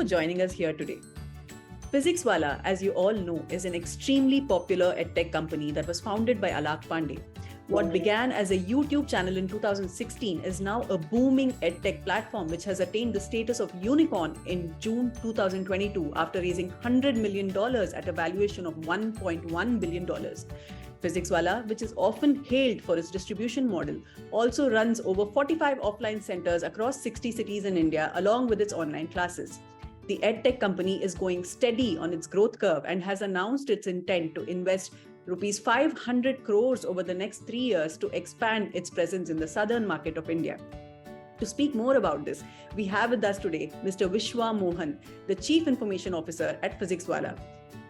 for joining us here today. Physics Wallah, as you all know, is an extremely popular EdTech company that was founded by Alakh Pandey. What began as a YouTube channel in 2016 is now a booming EdTech platform which has attained the status of unicorn in June 2022 after raising $100 million at a valuation of $1.1 billion. Physics Wallah, which is often hailed for its distribution model, also runs over 45 offline centers across 60 cities in India along with its online classes. The EdTech company is going steady on its growth curve and has announced its intent to invest rupees 500 crores over the next 3 years to expand its presence in the southern market of India. To speak more about this, we have with us today Mr. Vishwa Mohan, the Chief Information Officer at Physics Wallah.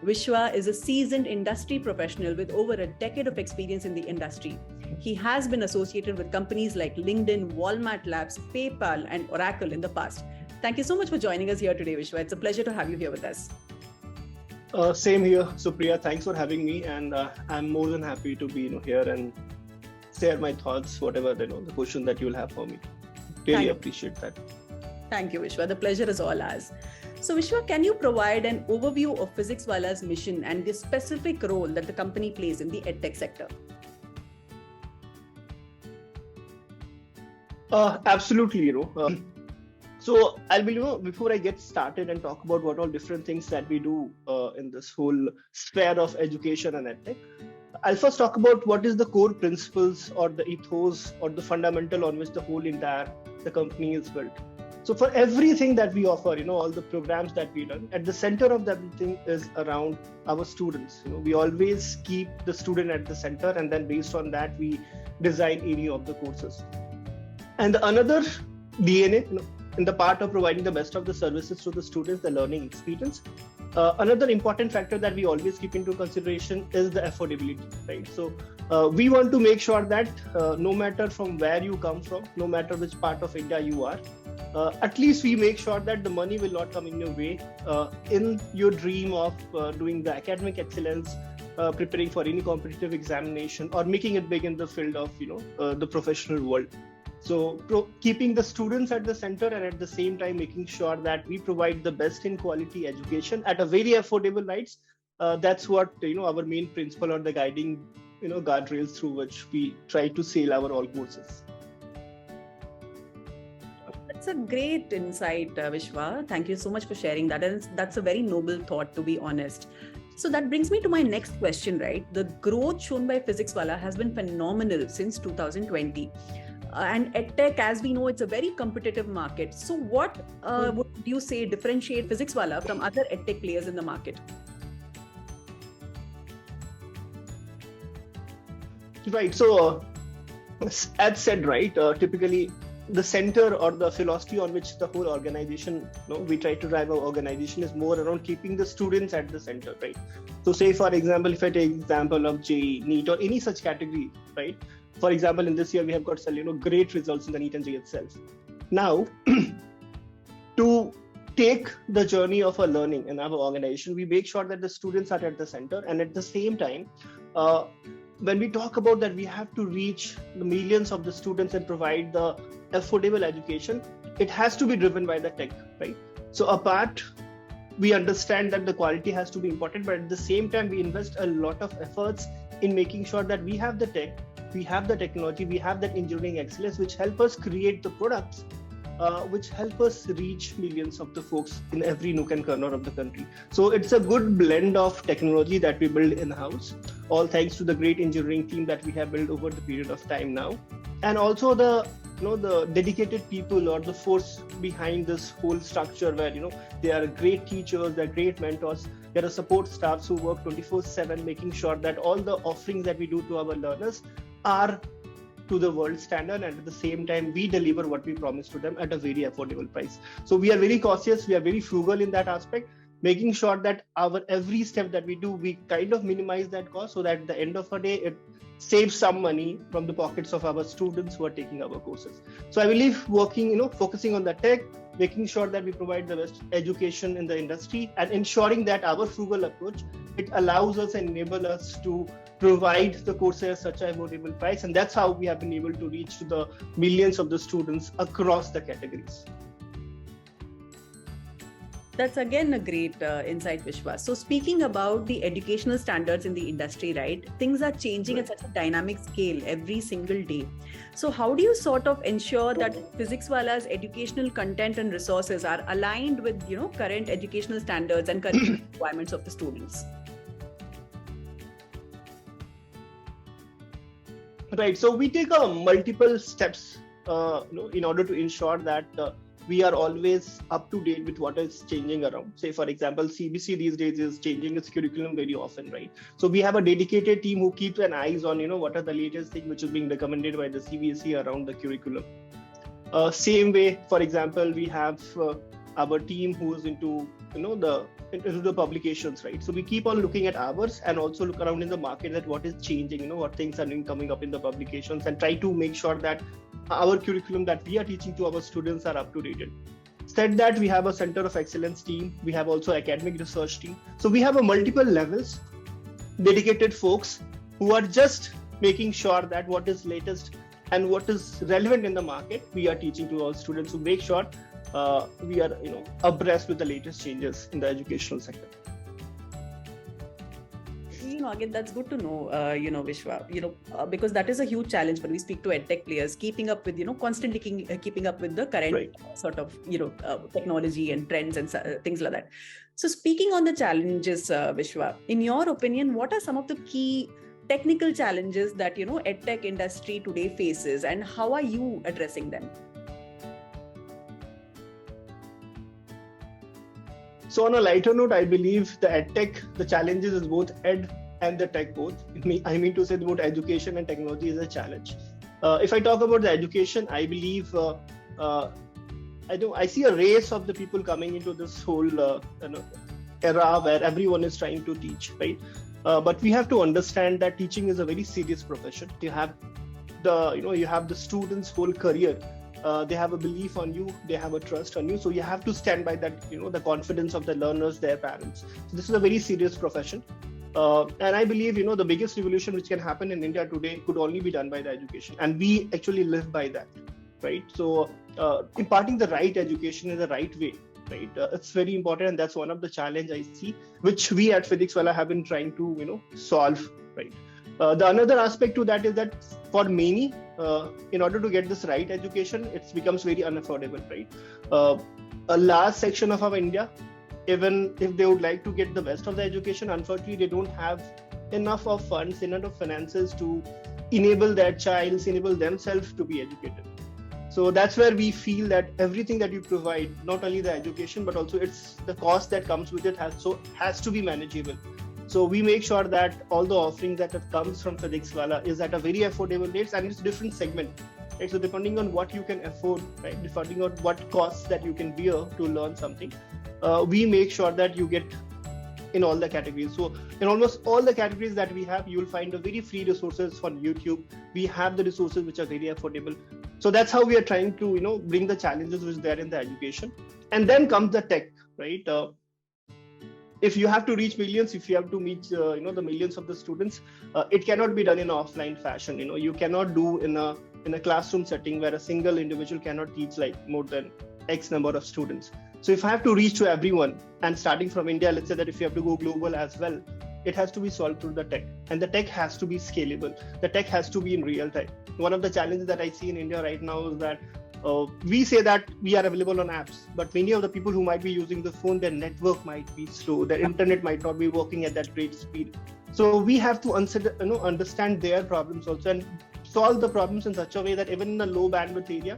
Vishwa is a seasoned industry professional with over a decade of experience in the industry. He has been associated with companies like LinkedIn, Walmart Labs, PayPal, and Oracle in the past. Thank you so much for joining us here today, Vishwa. It's a pleasure to have you here with us. Same here, Supriya. Thanks for having me, and I'm more than happy to be here and share my thoughts, whatever the question that you'll have for me. Really appreciate that. Thank you, Vishwa. The pleasure is all ours. So, Vishwa, can you provide an overview of Physics Wallah's mission and the specific role that the company plays in the EdTech sector? Absolutely, So I'll be, before I get started and talk about what all different things that we do in this whole sphere of education and EdTech, I'll first talk about what is the core principles or the ethos or the fundamental on which the whole entire the company is built. So for everything that we offer, all the programs that we run, at the center of everything is around our students. We always keep the student at the center, and then based on that, we design any of the courses. And another DNA, in the part of providing the best of the services to the students, the learning experience, another important factor that we always keep into consideration is the affordability, right? So we want to make sure that no matter from where you come from, no matter which part of India you are, at least we make sure that the money will not come in your way in your dream of doing the academic excellence, preparing for any competitive examination, or making it big in the field of the professional world. So keeping the students at the center and at the same time making sure that we provide the best in quality education at a very affordable rates. That's what our main principle or the guiding guardrails through which we try to sail our all courses. That's a great insight, Vishwa. Thank you so much for sharing that. And that's a very noble thought, to be honest. So that brings me to my next question, right? The growth shown by Physics Wallah has been phenomenal since 2020. And EdTech, as we know, it's a very competitive market. So what would you say differentiate Physics Wallah from other EdTech players in the market? Right. So as said, right, typically the center or the philosophy on which the whole organization, we try to drive our organization is more around keeping the students at the center, right? So say, for example, if I take example of JEE, NEET or any such category, right? For example, in this year, we have got great results in the NEET and JEE itself. Now, to take the journey of our learning in our organization, we make sure that the students are at the center. And at the same time, when we talk about that, we have to reach the millions of the students and provide the affordable education. It has to be driven by the tech, right? So apart, we understand that the quality has to be important, but at the same time, we invest a lot of efforts in making sure that we have the tech, we have the technology, we have that engineering excellence, which help us create the products, which help us reach millions of the folks in every nook and corner of the country. So it's a good blend of technology that we build in-house, all thanks to the great engineering team that we have built over the period of time now. And also the dedicated people or the force behind this whole structure where, they are great teachers, they're great mentors, there are support staffs who work 24/7, making sure that all the offerings that we do to our learners are to the world standard, and at the same time we deliver what we promise to them at a very affordable price. So we are very cautious, we are very frugal in that aspect, making sure that our every step that we do, we kind of minimize that cost so that at the end of the day it saves some money from the pockets of our students who are taking our courses. So I believe working, focusing on the tech, making sure that we provide the best education in the industry and ensuring that our frugal approach, it allows us and enable us to provide the courses at such an affordable price. And that's how we have been able to reach to the millions of the students across the categories. That's again a great insight, Vishwa. So speaking about the educational standards in the industry, right? Things are changing at such a dynamic scale every single day. So how do you sort of ensure that Physics Wallah's educational content and resources are aligned with, current educational standards and current requirements of the students? Right. So we take multiple steps, in order to ensure that we are always up to date with what is changing around. Say, for example, CBC these days is changing its curriculum very often, right? So we have a dedicated team who keeps an eyes on, what are the latest things which is being recommended by the CBSE around the curriculum. Same way, for example, we have our team who is into, into the publications, right? So we keep on looking at ours and also look around in the market at what is changing, what things are coming up in the publications, and try to make sure that our curriculum that we are teaching to our students are up to date. Said that, we have a center of excellence team. We have also academic research team. So we have a multiple levels, dedicated folks who are just making sure that what is latest and what is relevant in the market, we are teaching to our students to make sure we are, abreast with the latest changes in the educational sector. Again, that's good to know, Vishwa, because that is a huge challenge when we speak to EdTech players, keeping up with, constantly keeping up with the current sort of, technology and trends and things like that. So speaking on the challenges, Vishwa, in your opinion, what are some of the key technical challenges that, EdTech industry today faces, and how are you addressing them? So on a lighter note, I believe the challenges is both ed and the tech both. I mean to say both education and technology is a challenge. If I talk about the education, I believe I see a race of the people coming into this whole era where everyone is trying to teach, right? But we have to understand that teaching is a very serious profession. You have the students' whole career. They have a belief on you, they have a trust on you, so you have to stand by that, the confidence of the learners, their parents. So this is a very serious profession, and I believe the biggest revolution which can happen in India today could only be done by the education, and we actually live by that, right? So imparting the right education in the right way, right? It's very important, and that's one of the challenge I see, which we at Physics Wallah have been trying to solve, right? The another aspect to that is that for many, in order to get this right education, it becomes very unaffordable, right? A large section of our India, even if they would like to get the best of the education, unfortunately, they don't have enough of funds, enough of finances to enable their child, enable themselves to be educated. So that's where we feel that everything that you provide, not only the education, but also it's the cost that comes with it has to be manageable. So we make sure that all the offerings that comes from Physics Wallah is at a very affordable rates, and it's different segment. Right? So depending on what you can afford, right, depending on what costs that you can bear to learn something, we make sure that you get in all the categories. So in almost all the categories that we have, you will find a very free resources on YouTube. We have the resources which are very affordable. So that's how we are trying to bring the challenges which are there in the education. And then comes the tech, right? If you have to reach millions, if you have to meet the millions of the students, it cannot be done in an offline fashion. You cannot do in a classroom setting where a single individual cannot teach like more than X number of students. So if I have to reach to everyone, and starting from India, let's say that if you have to go global as well, it has to be solved through the tech, and the tech has to be scalable. The tech has to be in real time. One of the challenges that I see in India right now is that we say that we are available on apps, but many of the people who might be using the phone, their network might be slow, their internet might not be working at that great speed. So we have to understand their problems also and solve the problems in such a way that even in a low bandwidth area,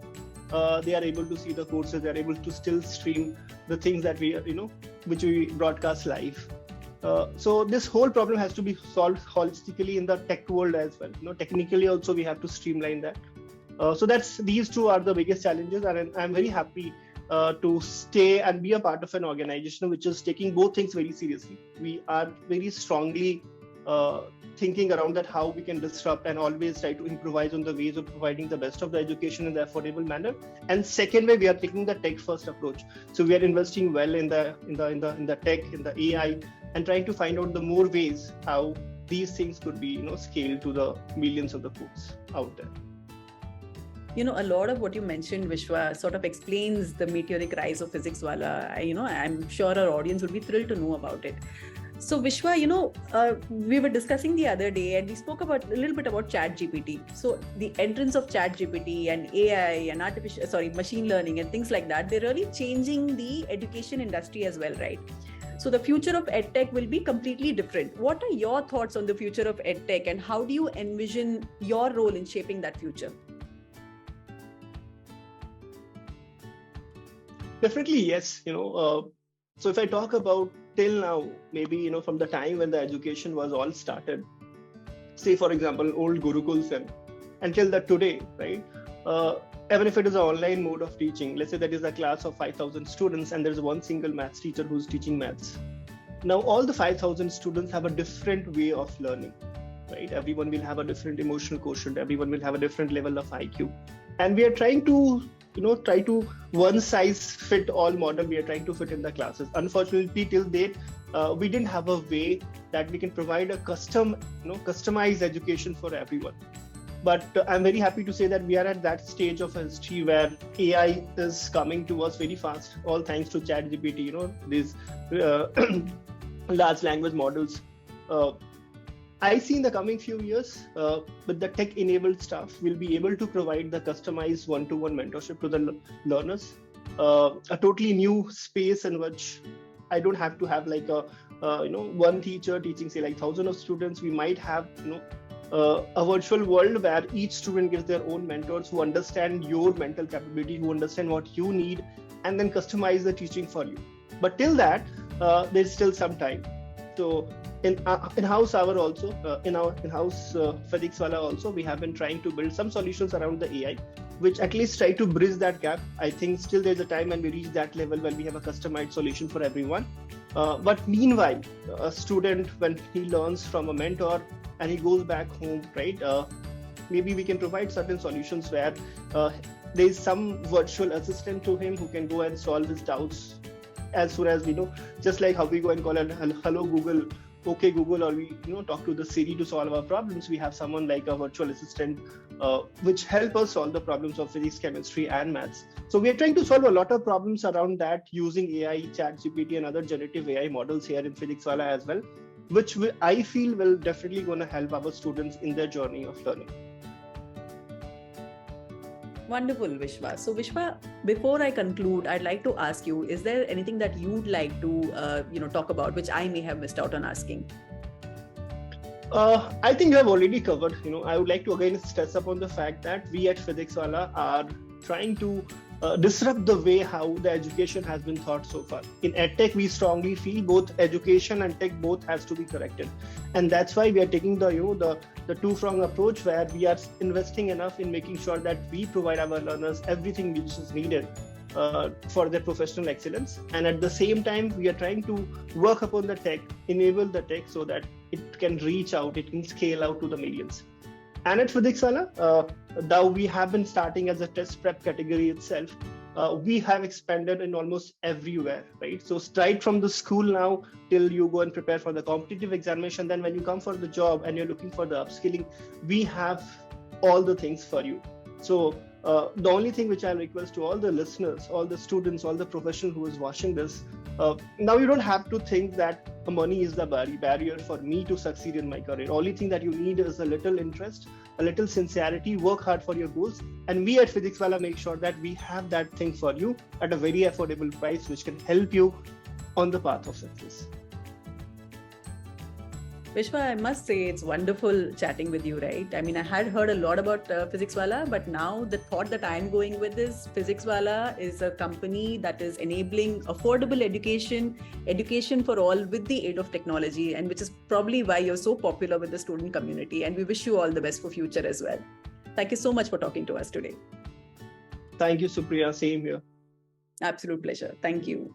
they are able to see the courses, they are able to still stream the things that we which we broadcast live. So this whole problem has to be solved holistically in the tech world as well. Technically also we have to streamline that. So these two are the biggest challenges, and I'm very happy to stay and be a part of an organization which is taking both things very seriously. We are very strongly thinking around that how we can disrupt and always try to improvise on the ways of providing the best of the education in the affordable manner. And second way, we are taking the tech first approach. So we are investing well in the tech, in the AI, and trying to find out the more ways how these things could be scaled to the millions of the folks out there. A lot of what you mentioned, Vishwa, sort of explains the meteoric rise of Physics Wallah. I'm sure our audience would be thrilled to know about it. So Vishwa, we were discussing the other day and we spoke about a little bit about ChatGPT. So the entrance of ChatGPT and AI and machine learning and things like that, they're really changing the education industry as well, right? So the future of EdTech will be completely different. What are your thoughts on the future of EdTech and how do you envision your role in shaping that future? Definitely, yes. So if I talk about till now, maybe, from the time when the education was all started, say, for example, old Gurukuls and until the today, right? Even if it is an online mode of teaching, let's say that is a class of 5,000 students and there's one single maths teacher who's teaching maths. Now, all the 5,000 students have a different way of learning, right? Everyone will have a different emotional quotient. Everyone will have a different level of IQ. And we are trying to one size fit all model we are trying to fit in the classes. Unfortunately, till date, we didn't have a way that we can provide a customized education for everyone. But I'm very happy to say that we are at that stage of history where AI is coming to us very fast, all thanks to ChatGPT, these large language models. I see in the coming few years, with the tech-enabled staff, we'll be able to provide the customized one-to-one mentorship to the learners, a totally new space in which I don't have to have like one teacher teaching, say, like 1,000 of students. We might have, a virtual world where each student gets their own mentors who understand your mental capability, who understand what you need, and then customize the teaching for you. But till that, there's still some time. So in-house Physics Wallah also, we have been trying to build some solutions around the AI, which at least try to bridge that gap. I think still there's a time when we reach that level when we have a customized solution for everyone. But meanwhile, a student, when he learns from a mentor and he goes back home, right? Maybe we can provide certain solutions where there's some virtual assistant to him who can go and solve his doubts as soon as we know, just like how we go and call it hello Google, okay Google, or we talk to the Siri to solve our problems. We have someone like a virtual assistant which help us solve the problems of physics, chemistry, and maths. So we are trying to solve a lot of problems around that using AI, ChatGPT, and other generative AI models here in Physics Wallah as well, which I feel will definitely going to help our students in their journey of learning. Wonderful, Vishwa. So Vishwa, before I conclude, I'd like to ask you, is there anything that you'd like to talk about which I may have missed out on asking? I think you have already covered. I would like to again stress upon the fact that we at Physics Wallah are trying to disrupt the way how the education has been taught so far. In EdTech, we strongly feel both education and tech both has to be corrected, and that's why we are taking the two-pronged approach where we are investing enough in making sure that we provide our learners everything which is needed for their professional excellence, and at the same time we are trying to work upon the tech, enable the tech so that it can reach out, it can scale out to the millions. And at Physics Wallah, though we have been starting as a test prep category itself, we have expanded in almost everywhere, right? So right from the school now till you go and prepare for the competitive examination, then when you come for the job and you're looking for the upskilling, we have all the things for you. So the only thing which I'll request to all the listeners, all the students, all the professionals who is watching this, now you don't have to think that money is the barrier for me to succeed in my career. Only thing that you need is a little interest, a little sincerity, work hard for your goals. And we at Physics Wallah make sure that we have that thing for you at a very affordable price, which can help you on the path of success. Vishwa, I must say it's wonderful chatting with you, right? I mean, I had heard a lot about Physics Wallah, but now the thought that I'm going with is Physics Wallah is a company that is enabling affordable education for all with the aid of technology, and which is probably why you're so popular with the student community. And we wish you all the best for future as well. Thank you so much for talking to us today. Thank you, Supriya. Same here. Absolute pleasure. Thank you.